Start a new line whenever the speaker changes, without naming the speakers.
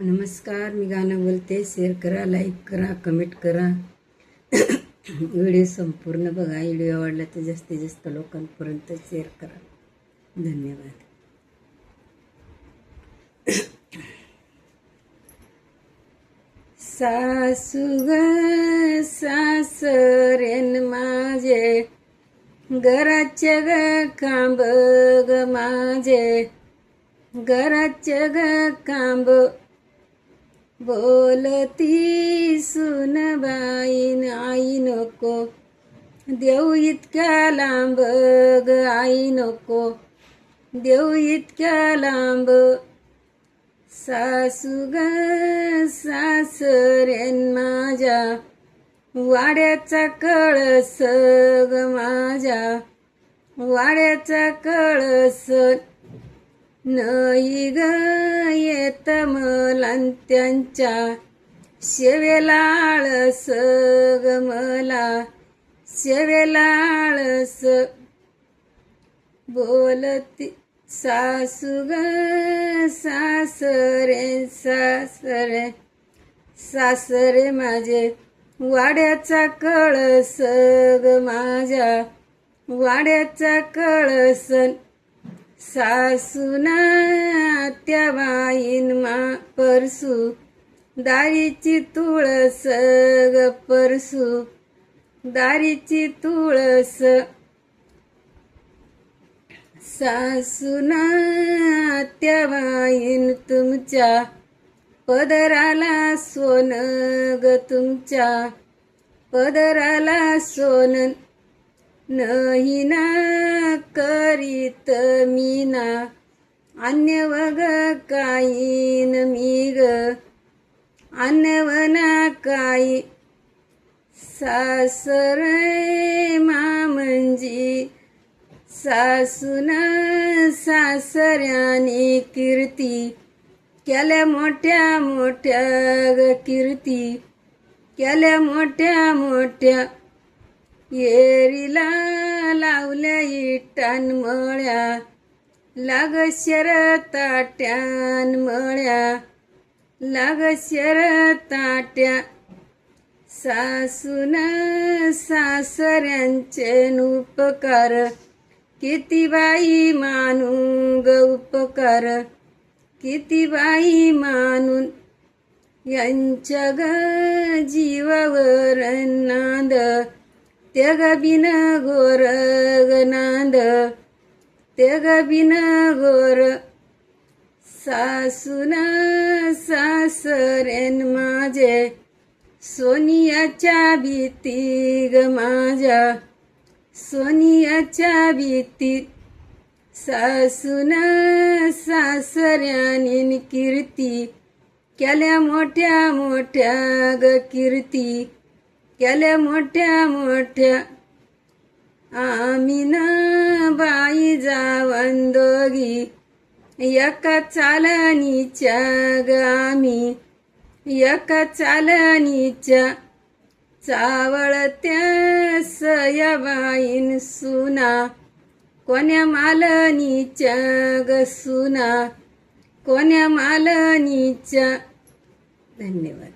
नमस्कार, मी गाणं बोलते. शेअर करा, लाईक करा, कमेंट करा. व्हिडिओ संपूर्ण बघा. व्हिडिओ आवडला तर जास्तीत जास्त लोकांपर्यंत शेअर करा. धन्यवाद. सासू ग सासरेन माझे, घराचे ग खांब ग माझे, घराचे ग खांब. बोलती सुनबाईन आई नको, देऊ इतक्या लांब ग आई नको, देऊ इतक्या लांब. सासू ग सासरेन माझ्या, वाड्याचा कळस ग माझ्या, वाड्याचा कळस. नाही ग येत मला त्यांच्या, शेवेला आळस ग मला, शेवेला आळस. बोलती सासू ग सासरे, सासरे सासरे माझे, वाड्याचा कळस ग माझ्या, वाड्याचा कळस. सासूना त्या बाईन परसू, दारीची तुळस ग परसू, दारीची तुळस. सासूना त्या बाईन तुमच्या, पदराला सोन ग तुमच्या, पदराला सोन. नाही ना करीत मी ना, अन्य वग काईन मी ग, अन्य ना काही. सासरे मामंजी, सासूना सासऱ्याने कीर्ती, केल्या मोठ्या मोठ्या ग कीर्ती, केल्या मोठ्या मोठ्या. येरीला लावल्या इटान मळ्या, लाग ताट्यान मळ्या, लाग ताट्या. सासून सासऱ्यांचे उपकार, किती बाई मानू ग उपकार, किती बाई मानून. यांच्या ग जीवावर नांद, तेग बिन गोर ग नांद, तेग बिन गोर. सासून सासरेन माझे, सोनियाच्या भीती ग माझ्या, सोनियाच्या भीती. सासून सासऱ्याने कीर्ती, केल्या मोठ्या मोठ्या ग कीर्ती, केल्या मोठ्या मोठ्या. आम्ही ना बाई जावन दोघी, एका चालणीच्या ग आम्ही, एका चालणीच्या. चावळत्या सयाबाईन सुना, कोण्या मालनीच्या ग सुना, कोण्या मालनीच्या. धन्यवाद.